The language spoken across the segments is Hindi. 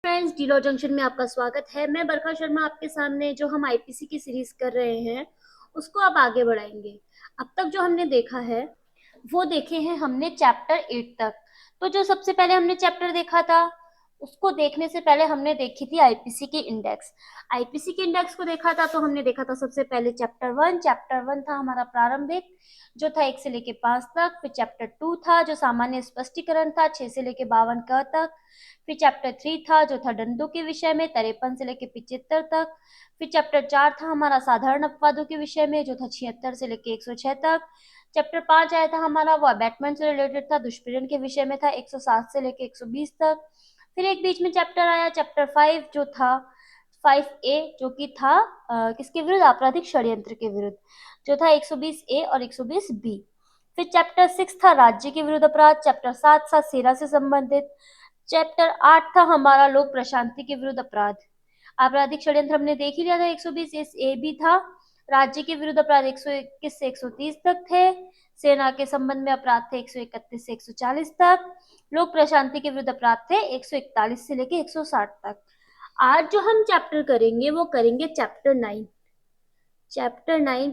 फ्रेंड्स, डीलर जंक्शन में आपका स्वागत है। मैं बरखा शर्मा आपके सामने जो हम आईपीसी की सीरीज कर रहे हैं उसको अब आगे बढ़ाएंगे। अब तक जो हमने देखा है वो देखे हैं हमने चैप्टर 8 तक। तो जो सबसे पहले हमने चैप्टर देखा था उसको देखने से पहले हमने देखी थी आईपीसी के इंडेक्स। आईपीसी के इंडेक्स को देखा था तो हमने देखा था सबसे पहले चैप्टर 1 था हमारा प्रारंभिक, जो था 1 से लेके 5 तक। फिर चैप्टर 2 था जो सामान्य स्पष्टीकरण था 6 से लेके 52 क तक। फिर चैप्टर 3 था जो था दंडों के विषय में 53 से लेके 75 तक। फिर चैप्टर 4 था हमारा साधारण अपवादों के विषय में जो था 76 से लेके 106 तक। चैप्टर 5 आया था हमारा वो अबैटमेंट से रिलेटेड था, दुष्पीड़न के विषय में था 107 से लेके 120 तक। फिर एक बीच में चैप्टर आया चैप्टर 5 जो था 5A, जो कि था किसके विरुद्ध, आपराधिक षड्यंत्र के विरुद्ध, जो था 120A और 120B। फिर चैप्टर 6 था राज्य के विरुद्ध अपराध, चैप्टर 7 था सेना से संबंधित, चैप्टर 8 था हमारा लोक प्रशांति के विरुद्ध अपराध। आपराधिक षड्यंत्र हमने देख ही लिया था 120A भी था। राज्य के विरुद्ध अपराध 121 से 130 तक थे। सेना के संबंध में अपराध थे 131 से 140 तक। लोक प्रशांति के विरुद्ध अपराध थे 141 से लेके 160 तक। आज जो हम चैप्टर करेंगे वो करेंगे चैप्टर 9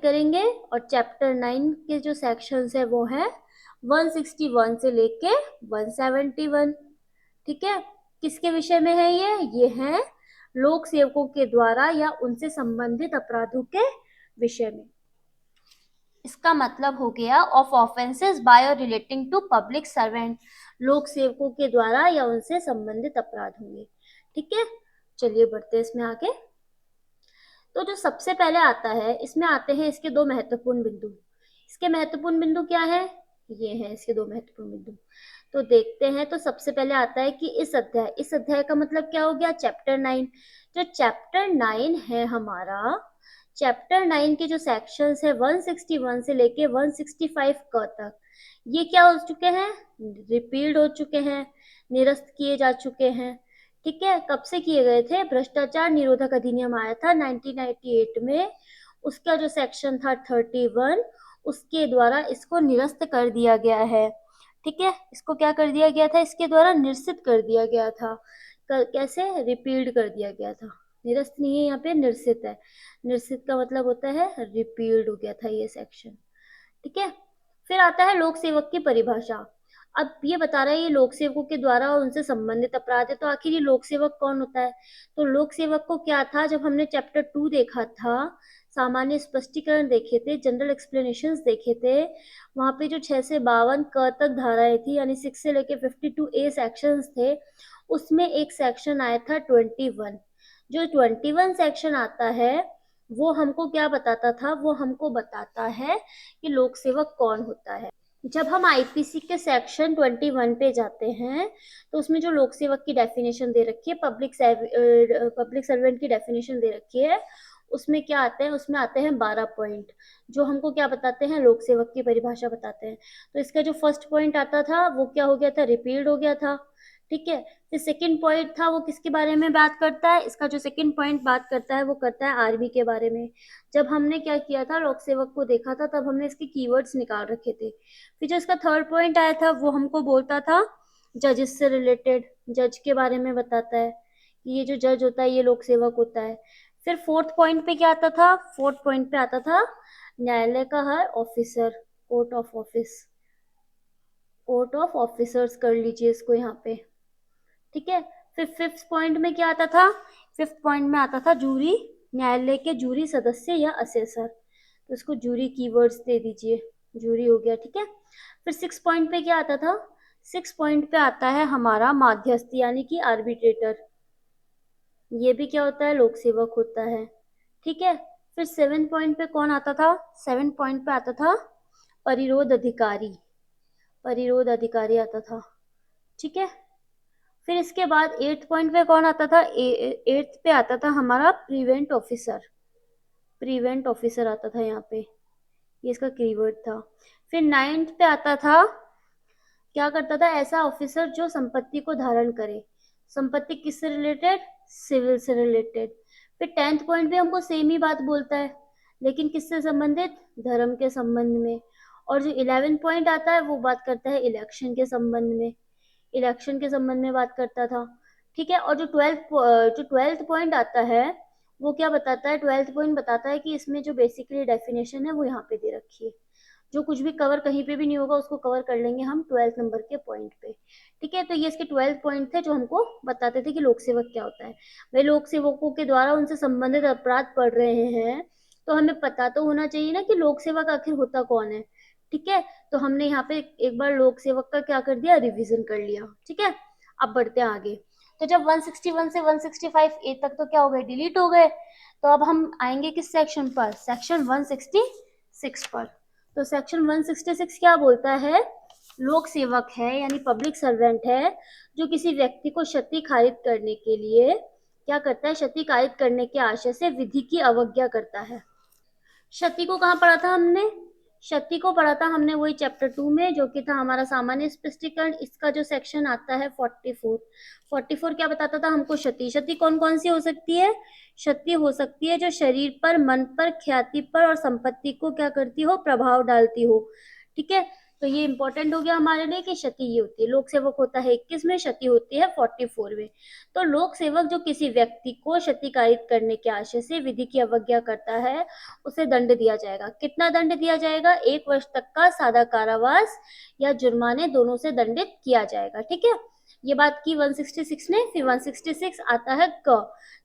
करेंगे। और चैप्टर 9 के जो सेक्शंस है वो है 161 से लेके 171। ठीक है, किसके विषय में है ये है लोक सेवकों के द्वारा या उनसे संबंधित अपराधों के विषय में। इसका मतलब हो गया ऑफ ऑफेंसेस बाय और रिलेटिंग टू पब्लिक सर्वेंट, लोक सेवकों के द्वारा या उनसे संबंधित अपराध होंगे। ठीक है, चलिए बढ़ते हैं इसमें आगे। तो जो सबसे पहले आता है इसमें आते हैं इसके दो महत्वपूर्ण बिंदु। इसके महत्वपूर्ण बिंदु क्या है, ये है इसके दो महत्वपूर्ण बिंदु। तो देखते हैं। तो सबसे पहले आता है कि इस अध्याय का मतलब क्या हो गया, चैप्टर 9। जो चैप्टर 9 है हमारा, चैप्टर 9 के जो सेक्शंस है 161 से लेके 165 क तक, ये क्या हो चुके हैं, रिपील्ड हो चुके हैं, निरस्त किए जा चुके हैं। ठीक है, कब से किए गए थे, भ्रष्टाचार निरोधक अधिनियम आया था 1998 में, उसका जो सेक्शन था 31, उसके द्वारा इसको निरस्त कर दिया गया है। ठीक है, इसको क्या कर दिया गया था, इसके द्वारा निरसित कर दिया गया था। कैसे, रिपील्ड कर दिया गया था, निरस्त नहीं है यहाँ पे, निरसित है। निरसित का मतलब होता है रिपील्ड हो गया था ये सेक्शन। ठीक है, फिर आता है लोक सेवक की परिभाषा। अब ये बता रहा है ये लोक सेवकों के द्वारा और उनसे संबंधित अपराध है, तो आखिर ये लोक सेवक कौन होता है। तो लोक सेवक को क्या था, जब हमने चैप्टर 2 देखा था, सामान्य स्पष्टीकरण देखे थे, जनरल एक्सप्लेनेशंस देखे थे, वहां पे जो 6 से 52 क तक धाराएं थी, यानी 6 से लेके 52A सेक्शंस थे, उसमें एक सेक्शन आया था 21। जो 21 सेक्शन आता है वो हमको क्या बताता था, वो हमको बताता है कि लोक सेवक कौन होता है। जब हम आईपीसी के सेक्शन 21 पे जाते हैं तो उसमें जो लोक सेवक की डेफिनेशन दे रखी है, पब्लिक सर्वेंट की डेफिनेशन दे रखी है, उसमें क्या आते हैं, उसमें आते हैं 12 पॉइंट जो हमको क्या बताते हैं, लोक सेवक की परिभाषा बताते हैं। तो इसका जो फर्स्ट पॉइंट आता था वो क्या हो गया था, रिपील्ड हो गया था। ठीक है, फिर सेकंड पॉइंट था वो किसके बारे में बात करता है, इसका जो सेकंड पॉइंट बात करता है वो करता है आरबी के बारे में। जब हमने क्या किया था, लोक सेवक को देखा था, तब हमने इसके कीवर्ड्स निकाल रखे थे। फिर जो इसका थर्ड पॉइंट आया था वो हमको बोलता था जजेस से रिलेटेड, जज के बारे में बताता है कि ये जो जज होता है ये लोक सेवक होता है। फिर फोर्थ पॉइंट पे क्या आता था, फोर्थ पॉइंट पे आता था न्यायालय का हर ऑफिसर, कोर्ट ऑफ ऑफिसर्स कर लीजिए इसको यहाँ पे। ठीक है, फिर फिफ्थ पॉइंट में क्या आता था, फिफ्थ पॉइंट में आता था जूरी, न्यायालय के जूरी सदस्य या असेसर, तो इसको जूरी कीवर्ड्स दे दीजिए, जूरी हो गया। ठीक है, फिर सिक्स पॉइंट पे क्या आता था, सिक्स पॉइंट पे आता है हमारा माध्यस्थ यानी कि आर्बिट्रेटर, ये भी क्या होता है, लोक सेवक होता है। ठीक है, फिर सेवन पॉइंट पे कौन आता था, सेवन पॉइंट पे आता था परिरोध अधिकारी, परिरोध अधिकारी आता था। ठीक है, फिर इसके बाद एट्थ पॉइंट पे कौन आता था, एट्थ पे आता था हमारा प्रिवेंट ऑफिसर, प्रिवेंट ऑफिसर आता था यहाँ पे, ये इसका कीवर्ड था। फिर नाइन्थ पे आता था, क्या करता था, ऐसा ऑफिसर जो संपत्ति को धारण करे, संपत्ति किससे रिलेटेड, सिविल से रिलेटेड। फिर टेंथ पॉइंट पे हमको सेम ही बात बोलता है, लेकिन किससे संबंधित, धर्म के संबंध में। और जो 11 पॉइंट आता है वो बात करता है इलेक्शन के संबंध में, इलेक्शन के संबंध में बात करता था। ठीक है। और जो ट्वेल्थ पॉइंट आता है वो क्या बताता है, ट्वेल्थ पॉइंट बताता है कि इसमें जो बेसिकली डेफिनेशन है वो यहाँ पे दे रखी है। जो कुछ भी कवर कहीं पे भी नहीं होगा उसको कवर कर लेंगे हम ट्वेल्थ नंबर के पॉइंट पे। ठीक है, तो ये इसके ट्वेल्थ पॉइंट थे जो हमको बताते थे कि लोक सेवक क्या होता है। वे लोक सेवकों के द्वारा उनसे संबंधित अपराध पढ़ रहे हैं तो हमें पता तो होना चाहिए ना कि लोक सेवक आखिर होता कौन है। ठीक है, तो हमने यहाँ पे एक बार लोक सेवक का क्या कर दिया, रिवीजन कर लिया। ठीक है, अब बढ़ते हैं आगे। तो जब 161 से 165 ए तक तो क्या हो गए, डिलीट हो गए। तो अब हम आएंगे किस सेक्शन पर, सेक्शन 166 पर। तो सेक्शन 166 क्या बोलता है, लोक सेवक है यानी पब्लिक सर्वेंट है जो किसी व्यक्ति को क्षति कारित करने के लिए क्या करता है, क्षति कारित करने के आशय से विधि की अवज्ञा करता है। क्षति को कहाँ पढ़ा था हमने, क्षति को पढ़ा था हमने वही चैप्टर 2 में जो कि था हमारा सामान्य स्पष्टीकरण। इसका जो सेक्शन आता है 44 क्या बताता था हमको, क्षति। क्षति कौन कौन सी हो सकती है, क्षति हो सकती है जो शरीर पर, मन पर, ख्याति पर और संपत्ति को क्या करती हो, प्रभाव डालती हो। ठीक है, तो ये इंपॉर्टेंट हो गया हमारे लिए कि क्षति ये होती है। लोक सेवक होता है 21 में, क्षति होती है 44 में। तो लोक सेवक जो किसी व्यक्ति को क्षति कारित करने के आशय से विधि की अवज्ञा करता है उसे दंड दिया जाएगा। कितना दंड दिया जाएगा, 1 वर्ष तक का सादा कारावास या जुर्माने दोनों से दंडित किया जाएगा। ठीक है, ये बात की 166 ने। फिर 166 आता है क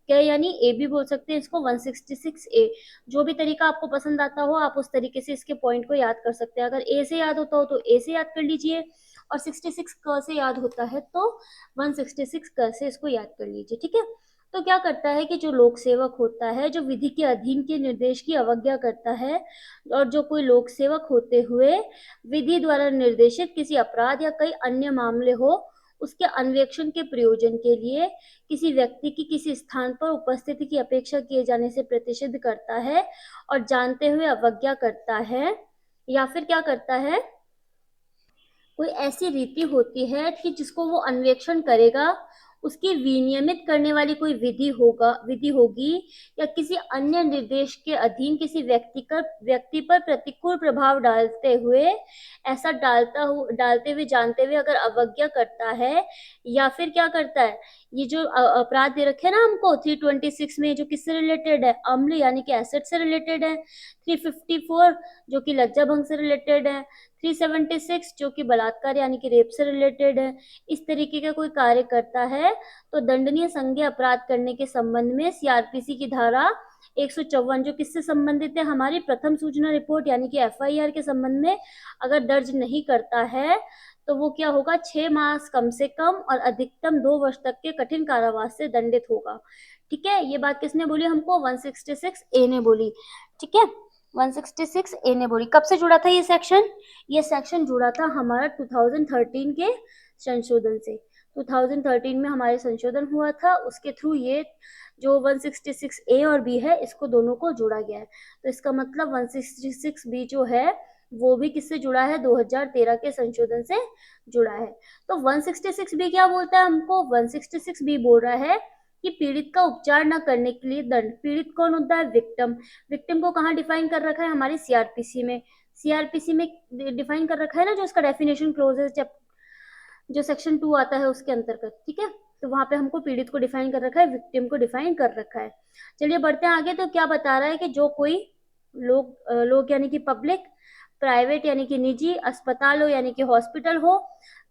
यानी ए भी बोल सकते हैं इसको, 166 ए। जो भी तरीका आपको पसंद आता हो आप उस तरीके से इसके पॉइंट को याद कर सकते हैं। अगर ए से याद होता हो तो ए से याद कर लीजिए, और 66 क से याद होता है तो 166 क से इसको याद कर लीजिए। ठीक है, तो क्या करता है कि जो लोक सेवक होता है जो विधि के अधीन के निर्देश की अवज्ञा करता है, और जो कोई लोक सेवक होते हुए विधि द्वारा निर्देशित किसी अपराध या कई अन्य मामले हो उसके अन्वेषण के प्रयोजन के लिए किसी व्यक्ति की किसी स्थान पर उपस्थिति की अपेक्षा किए जाने से प्रतिषिद्ध करता है और जानते हुए अवज्ञा करता है, या फिर क्या करता है, कोई ऐसी रीति होती है कि जिसको वो अन्वेषण करेगा, उसकी विनियमित करने वाली कोई विधि होगी, या किसी अन्य निर्देश के अधीन किसी व्यक्ति पर प्रतिकूल प्रभाव डालते हुए, ऐसा डालते हुए जानते हुए अगर अवज्ञा करता है, या फिर क्या करता है, ये जो अपराध दे रखे ना हमको 326 में, जो किससे रिलेटेड है, अम्ल यानी कि एसिड से रिलेटेड है। 354 जो कि लज्जा भंग से रिलेटेड है। 376 जो कि बलात्कार यानी कि रेप से रिलेटेड है। इस तरीके का कोई कार्य करता है तो दंडनीय संज्ञेय अपराध करने के संबंध में सीआरपीसी की धारा 154 जो किससे संबंधित है, हमारी प्रथम सूचना रिपोर्ट यानी कि एफआईआर के संबंध में अगर दर्ज नहीं करता है तो वो क्या होगा, 6 मास कम से कम और अधिकतम 2 वर्ष तक के कठिन कारावास से दंडित होगा। ठीक है, ये बात किसने बोली हमको, 166 ए ने बोली। ठीक है, 166 ए ने बोली। कब से जुड़ा था ये सेक्शन, ये सेक्शन जुड़ा था हमारा 2013 के संशोधन से। 2013 में हमारे संशोधन हुआ था, उसके थ्रू ये जो 166 ए और बी है इसको दोनों को जोड़ा गया है। तो इसका मतलब 166 बी जो है वो भी किससे जुड़ा है, 2013 के संशोधन से जुड़ा है। तो 166 बी क्या बोलता है हमको, 166 बी बोल रहा है कि पीड़ित का उपचार न करने के लिए दंड। पीड़ित कौन होता है, विक्टिम। विक्टिम को कहाँ डिफाइन कर रखा है, हमारी सीआरपीसी में। सीआरपीसी में डिफाइन कर रखा है ना, जो उसका डेफिनेशन क्लोज है, जो सेक्शन 2 आता है उसके अंतर्गत। ठीक है, तो वहां पे हमको पीड़ित को डिफाइन कर रखा है, विक्टिम को डिफाइन कर रखा है। चलिए बढ़ते हैं आगे। तो क्या बता रहा है कि जो कोई लोग यानी कि पब्लिक, प्राइवेट यानी कि निजी, अस्पताल हो यानी कि हॉस्पिटल हो,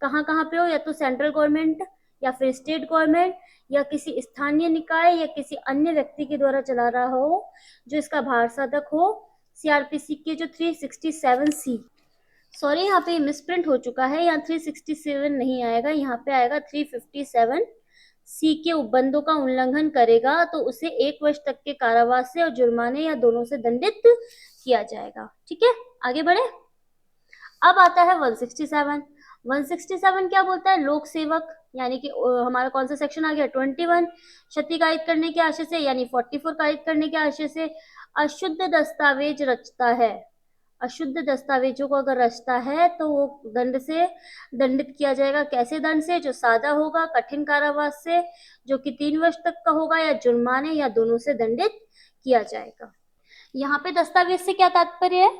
कहाँ कहाँ पे हो, या तो सेंट्रल गवर्नमेंट या फिर स्टेट गवर्नमेंट या किसी स्थानीय निकाय या किसी अन्य व्यक्ति के द्वारा चला रहा हो जो इसका भार साधक हो, सीआरपीसी के जो 367 सी, सॉरी यहाँ पे मिसप्रिंट हो चुका है, यहाँ 367 नहीं आएगा, यहाँ पे आएगा 357 सी के उपबंधों का उल्लंघन करेगा तो उसे 1 वर्ष तक के कारावास से और जुर्माने या दोनों से दंडित किया जाएगा। ठीक है, आगे बढ़े। अब आता है 167। 167 क्या बोलता है, लोक सेवक यानी कि हमारा कौन सा सेक्शन आ गया, 21। क्षति कारित करने के आशय से यानी 44 कारित करने के आशय से अशुद्ध दस्तावेज रचता है, अशुद्ध दस्तावेजों को अगर रचता है तो वो दंड से दंडित किया जाएगा। कैसे दंड से, जो सादा होगा, कठिन कारावास से जो कि 3 वर्ष तक का होगा, या जुर्माने या दोनों से दंडित किया जाएगा। यहाँ पे दस्तावेज से क्या तात्पर्य है,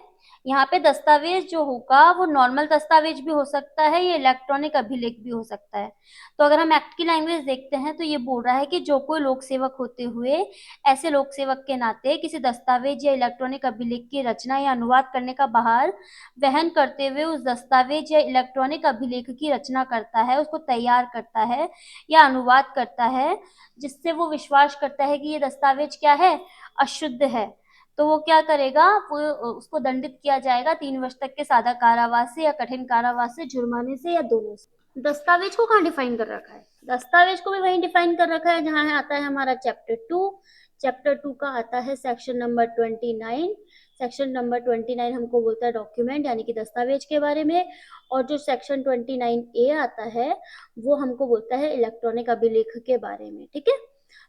यहाँ पे दस्तावेज जो होगा वो नॉर्मल दस्तावेज भी हो सकता है, ये इलेक्ट्रॉनिक अभिलेख भी हो सकता है। तो अगर हम एक्ट की लैंग्वेज देखते हैं तो ये बोल रहा है कि जो कोई लोक सेवक होते हुए ऐसे लोक सेवक के नाते किसी दस्तावेज या इलेक्ट्रॉनिक अभिलेख की रचना या अनुवाद करने का भार वहन करते हुए उस दस्तावेज या इलेक्ट्रॉनिक अभिलेख की रचना करता है, उसको तैयार करता है या अनुवाद करता है, जिससे वो विश्वास करता है कि ये दस्तावेज क्या है, अशुद्ध है, तो वो क्या करेगा, वो उसको दंडित किया जाएगा 3 वर्ष तक के सादा कारावास से या कठिन कारावास से, जुर्माने से या दोनों से। दस्तावेज को कहाँ डिफाइन कर रखा है? दस्तावेज को भी वहीं डिफाइन कर रखा है जहाँ है आता है हमारा चैप्टर 2। चैप्टर 2 का आता है सेक्शन नंबर 29। सेक्शन नंबर 29 हमको बोलता है डॉक्यूमेंट यानी कि दस्तावेज के बारे में, और जो सेक्शन 29A आता है वो हमको बोलता है इलेक्ट्रॉनिक अभिलेख के बारे में। ठीक है,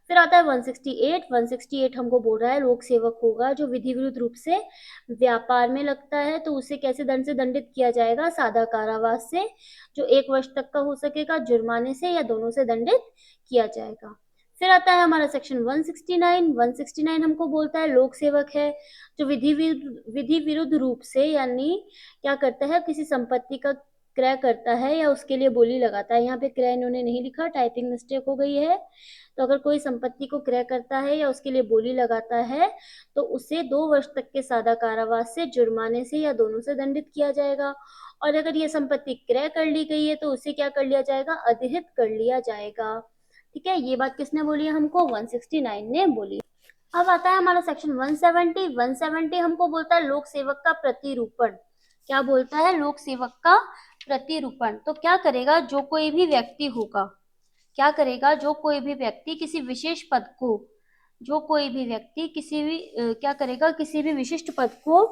फिर आता है 168। 168 हमको बोल रहा है लोक सेवक होगा जो विधि विरुद्ध रूप से व्यापार में लगता है तो उसे कैसे दंड से दंडित किया जाएगा, सादा कारावास से जो 1 वर्ष तक का हो सकेगा, जुर्माने से या दोनों से दंडित किया जाएगा। फिर आता है हमारा सेक्शन 169। 169 हमको बोलता है लोक सेवक है जो विधि विरुद्ध रूप से यानी क्या करता है, किसी संपत्ति का क्रय करता है या उसके लिए बोली लगाता है। यहाँ पे क्रय इन्होंने नहीं लिखा, टाइपिंग मिस्टेक हो गई है। तो अगर कोई संपत्ति को क्रय करता है या उसके लिए बोली लगाता है तो उसे 2 वर्ष तक के सादा कारावास से, जुर्माने से या दोनों से दंडित किया जाएगा। और अगर ये संपत्ति क्रय कर ली गई है तो उसे क्या कर लिया जाएगा, अधिहित कर लिया जाएगा। ठीक है, ये बात किसने बोली है हमको, 169 ने बोली। अब आता है हमारा सेक्शन 170। 170 हमको बोलता है लोक सेवक का प्रतिरूपण। क्या बोलता है, लोक सेवक का प्रतिरूपण। तो क्या करेगा, जो कोई भी व्यक्ति होगा, क्या करेगा, जो कोई भी व्यक्ति किसी विशेष पद को, जो कोई भी व्यक्ति किसी भी क्या करेगा, किसी भी विशिष्ट पद को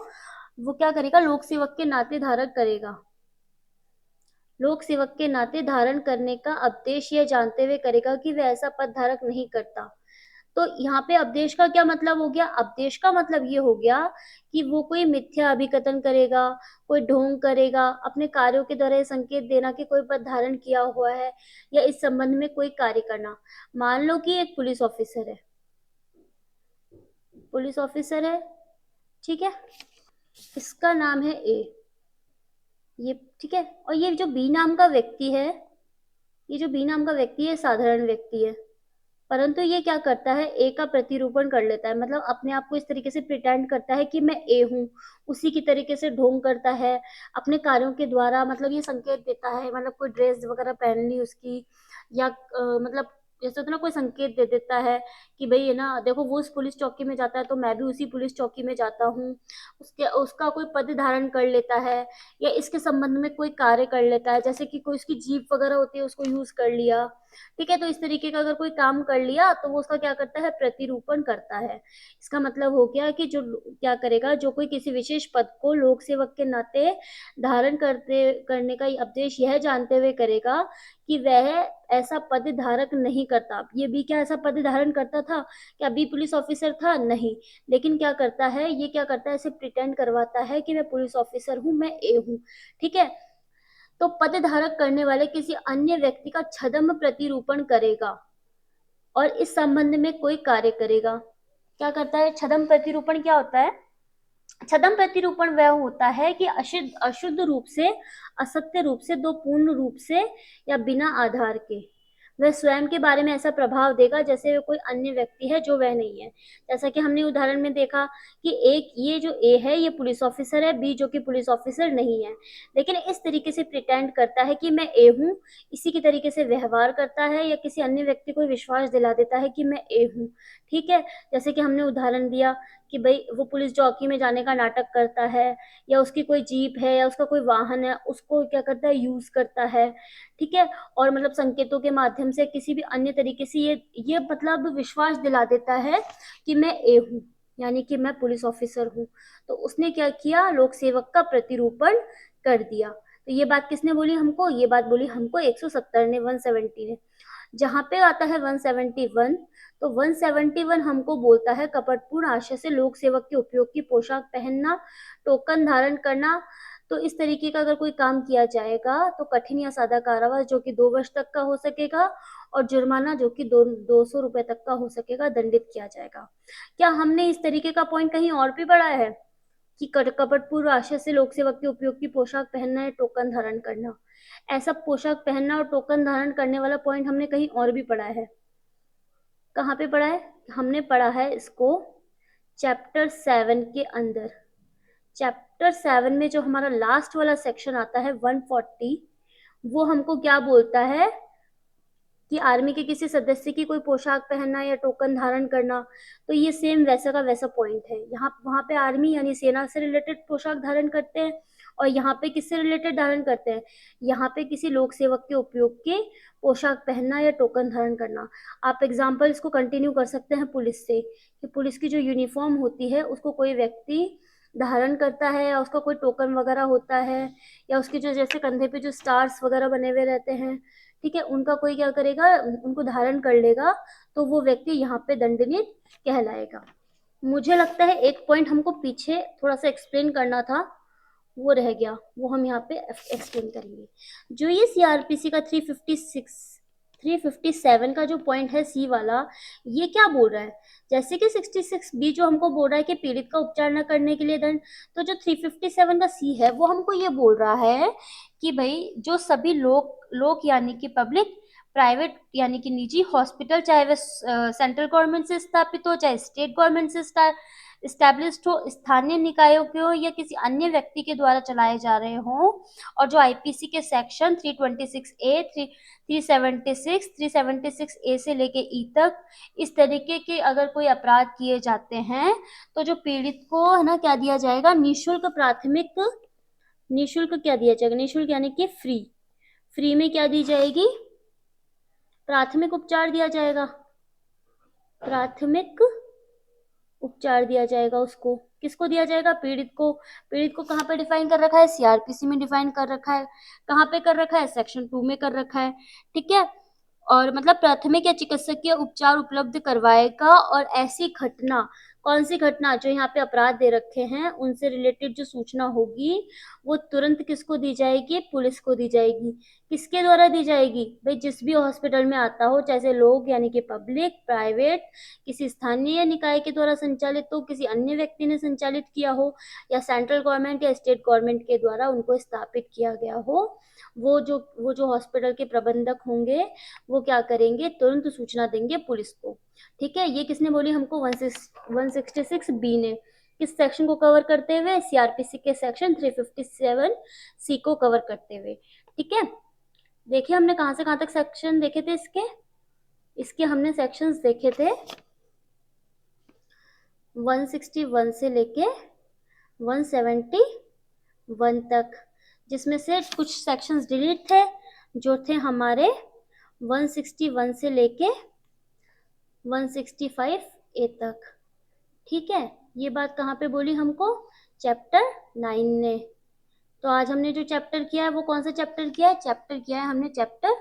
वो क्या करेगा, लोक सेवक के नाते धारण करेगा। लोक सेवक के नाते धारण करने का उपदेश यह जानते हुए करेगा कि वह ऐसा पद धारक नहीं करता। तो यहाँ पे उपदेश का क्या मतलब हो गया, उपदेश का मतलब ये हो गया कि वो कोई मिथ्या अभिकथन करेगा, कोई ढोंग करेगा, अपने कार्यों के द्वारा ये संकेत देना कि कोई पद धारण किया हुआ है या इस संबंध में कोई कार्य करना। मान लो कि एक पुलिस ऑफिसर है, पुलिस ऑफिसर है, ठीक है, इसका नाम है ए, ये ठीक है, और ये जो बी नाम का व्यक्ति है, ये जो बी नाम का व्यक्ति है साधारण व्यक्ति है, परंतु ये क्या करता है, ए का प्रतिरूपण कर लेता है, मतलब अपने आप को इस तरीके से प्रिटेंड करता है कि मैं ए हूँ, उसी की तरीके से ढोंग करता है अपने कार्यों के द्वारा, मतलब ये संकेत देता है, मतलब कोई ड्रेस वगैरह पहन ली उसकी, या मतलब जैसे होता है ना, कोई संकेत दे देता है कि भाई है ना, देखो वो उस पुलिस चौकी में जाता है तो मैं भी उसी पुलिस चौकी में जाता हूँ, उसके उसका कोई पद धारण कर लेता है या इसके संबंध में कोई कार्य कर लेता है, जैसे कि कोई उसकी जीप वगैरह होती है उसको यूज कर लिया। ठीक है, तो इस तरीके का अगर कोई काम कर लिया तो वो उसका क्या करता है, प्रतिरूपण करता है। इसका मतलब हो गया कि जो क्या करेगा, जो कोई किसी विशेष पद को लोक सेवक के नाते धारण करने का उपदेश यह जानते हुए करेगा कि वह ऐसा पद धारक नहीं करता। ये भी क्या ऐसा पद धारण करता था क्या, बी पुलिस ऑफिसर था नहीं, लेकिन क्या करता है, ये क्या करता है, ऐसे प्रिटेंड करवाता है कि मैं पुलिस ऑफिसर हूँ, मैं ए हूँ। ठीक है, तो पद धारक करने वाले किसी अन्य व्यक्ति का छद्म प्रतिरूपण करेगा और इस संबंध में कोई कार्य करेगा। क्या करता है, छद्म प्रतिरूपण क्या होता है, छद्म प्रतिरूपण वह होता है कि अशुद्ध रूप से, असत्य रूप से, दो पूर्ण रूप से या बिना आधार के वह स्वयं के बारे में ऐसा प्रभाव देगा जैसे वह कोई अन्य व्यक्ति है जो वह नहीं है। जैसा कि हमने उदाहरण में देखा कि एक ये जो ए है ये पुलिस ऑफिसर है, बी जो कि पुलिस ऑफिसर नहीं है, लेकिन इस तरीके से प्रिटेंड करता है कि मैं ए हूँ, इसी की तरीके से व्यवहार करता है या किसी अन्य व्यक्ति को विश्वास दिला देता है कि मैं ए हूँ। ठीक है, जैसे कि हमने उदाहरण दिया कि भाई वो पुलिस चौकी में जाने का नाटक करता है, या उसकी कोई जीप है या उसका कोई वाहन है उसको क्या करता है, यूज करता है। ठीक है, और मतलब संकेतों के माध्यम से किसी भी अन्य तरीके से ये मतलब विश्वास दिला देता है कि मैं ए हूँ, यानी कि मैं पुलिस ऑफिसर हूँ। तो उसने क्या किया, लोक सेवक का प्रतिरूपण कर दिया। तो ये बात किसने बोली हमको, ये बात बोली हमको 170 ने, 170 ने। जहाँ पे आता है 171, तो 171 हमको बोलता है कपटपूर्ण आशय से लोक सेवक के उपयोग की पोशाक पहनना, टोकन धारण करना। तो इस तरीके का अगर कोई काम किया जाएगा तो कठिन या सादा कारावास जो कि 2 वर्ष तक का हो सकेगा, और जुर्माना जो कि 200 रुपए तक का हो सकेगा, दंडित किया जाएगा। क्या हमने इस तरीके का पॉइंट कहीं और भी पढ़ा है? कि कपटपूर्व आशय से लोक सेवक के उपयोग की पोशाक पहनना या टोकन धारण करना। ऐसा पोशाक पहनना और टोकन धारण करने वाला पॉइंट हमने कहीं और भी पढ़ा है। कहाँ पे पढ़ा है? हमने पढ़ा है इसको चैप्टर 7 के अंदर। चैप्टर 7 में जो हमारा लास्ट वाला सेक्शन आता है 140, वो हमको क्या बोलता है कि आर्मी के किसी सदस्य की कोई पोशाक पहनना या टोकन धारण करना। तो ये सेम वैसा का वैसा पॉइंट है। यहाँ वहाँ पे आर्मी यानी सेना से रिलेटेड पोशाक धारण करते हैं, और यहाँ पे किससे रिलेटेड धारण करते हैं? यहाँ पे किसी लोक सेवक के उपयोग के पोशाक पहनना या टोकन धारण करना। आप एग्जाम्पल इसको कंटिन्यू कर सकते हैं पुलिस से, कि पुलिस की जो यूनिफॉर्म होती है उसको कोई व्यक्ति धारण करता है, या उसका कोई टोकन वगैरह होता है, या उसके जो जैसे कंधे पे जो स्टार्स वगैरह बने हुए रहते हैं, ठीक है, उनका कोई क्या करेगा, उनको धारण कर लेगा, तो वो व्यक्ति यहाँ पे दंडनीय कहलाएगा। मुझे लगता है एक पॉइंट हमको पीछे थोड़ा सा एक्सप्लेन करना था, वो रह गया, वो हम यहाँ पे एक्सप्लेन करेंगे। जो ये सीआरपीसी का 357 का जो पॉइंट है सी वाला, ये क्या बोल रहा है? जैसे कि 66 बी जो हमको बोल रहा है कि पीड़ित का उपचार न करने के लिए दंड, तो जो 357 का सी है वो हमको ये बोल रहा है कि भाई जो सभी लोग यानी कि पब्लिक, प्राइवेट यानी कि निजी हॉस्पिटल, चाहे वे सेंट्रल गवर्नमेंट से स्थापित हो, चाहे स्टेट गवर्नमेंट से इस्टेब्लिश्ड हो, स्थानीय निकायों के हो, या किसी अन्य व्यक्ति के द्वारा चलाए जा रहे हों, और जो आईपीसी के सेक्शन 326A, 376, 376A से लेके ई तक इस तरीके के अगर कोई अपराध किए जाते हैं, तो जो पीड़ित को है ना क्या दिया जाएगा? निःशुल्क निःशुल्क क्या दिया जाएगा? निःशुल्क यानी कि फ्री में क्या दी जाएगी? प्राथमिक उपचार दिया जाएगा। प्राथमिक उपचार दिया जाएगा उसको। किसको दिया जाएगा? पीड़ित को। पीड़ित को कहाँ पे डिफाइन कर रखा है? सीआरपीसी में डिफाइन कर रखा है। कहाँ पे कर रखा है? सेक्शन 2 में कर रखा है। ठीक है, और मतलब प्राथमिक या चिकित्सकीय उपचार उपलब्ध करवाएगा। और ऐसी घटना, कौन सी घटना? जो यहाँ पे अपराध दे रखे हैं उनसे रिलेटेड जो सूचना होगी वो तुरंत किसको दी जाएगी? पुलिस को दी जाएगी। किसके द्वारा दी जाएगी? भाई जिस भी हॉस्पिटल में आता हो, चाहे लोग यानी कि पब्लिक, प्राइवेट, किसी स्थानीय निकाय के द्वारा संचालित हो, किसी अन्य व्यक्ति ने संचालित किया हो, या सेंट्रल गवर्नमेंट या स्टेट गवर्नमेंट के द्वारा उनको स्थापित किया गया हो, वो जो हॉस्पिटल के प्रबंधक होंगे वो क्या करेंगे? तुरंत सूचना देंगे पुलिस को। ठीक है, ये किसने बोली हमको? 166 बी ने। किस सेक्शन को कवर करते हुए? सीआरपीसी के सेक्शन 357 सी को कवर करते हुए। ठीक है, देखिए हमने कहां से कहां तक सेक्शन देखे थे इसके हमने सेक्शंस देखे थे 161 से लेके 171 तक, जिसमें से कुछ सेक्शंस डिलीट थे जो थे हमारे 161 से लेके 165A तक। ठीक है, ये बात कहाँ पे बोली हमको? चैप्टर 9 ने। तो आज हमने जो चैप्टर किया है वो कौन सा चैप्टर किया है? चैप्टर किया है हमने चैप्टर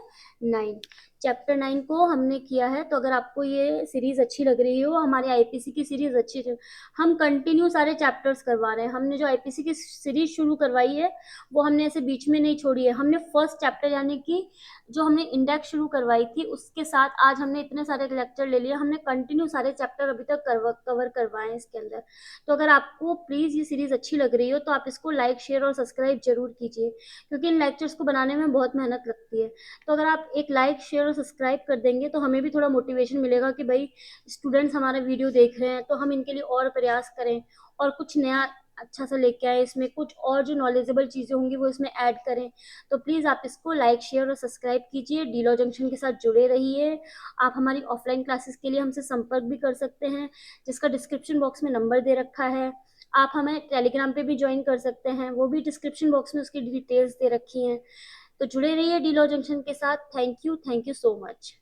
9। चैप्टर 9 को हमने किया है। तो अगर आपको ये सीरीज अच्छी लग रही हो, हमारी आईपीसी की सीरीज अच्छी है, हम कंटिन्यू सारे चैप्टर्स करवा रहे हैं। हमने जो आईपीसी की सीरीज शुरू करवाई है वो हमने ऐसे बीच में नहीं छोड़ी है। हमने फर्स्ट चैप्टर यानी कि जो हमने इंडेक्स शुरू करवाई थी उसके साथ आज हमने इतने सारे लेक्चर ले लिए। हमने कंटिन्यू सारे चैप्टर अभी तक कवर करवाए हैं इसके अंदर। तो अगर आपको प्लीज़ ये सीरीज अच्छी लग रही हो तो आप इसको लाइक, शेयर और सब्सक्राइब जरूर कीजिए, क्योंकि इन लेक्चर्स को बनाने में बहुत मेहनत लगती है। तो अगर आप एक लाइक, शेयर और सब्सक्राइब कर देंगे तो हमें भी थोड़ा मोटिवेशन मिलेगा कि भाई स्टूडेंट्स हमारा वीडियो देख रहे हैं, तो हम इनके लिए और प्रयास करें और कुछ नया अच्छा सा लेके आए, इसमें कुछ और जो नॉलेजेबल चीज़ें होंगी वो इसमें ऐड करें। तो प्लीज़ आप इसको लाइक, शेयर और सब्सक्राइब कीजिए। डीलॉ जंक्शन के साथ जुड़े रहिए। आप हमारी ऑफलाइन क्लासेस के लिए हमसे संपर्क भी कर सकते हैं, जिसका डिस्क्रिप्शन बॉक्स में नंबर दे रखा है। आप हमें टेलीग्राम पे भी ज्वाइन कर सकते हैं, वो भी डिस्क्रिप्शन बॉक्स में उसकी डिटेल्स दे रखी हैं। तो जुड़े रहिए डीलॉ जंक्शन के साथ। Thank you so much.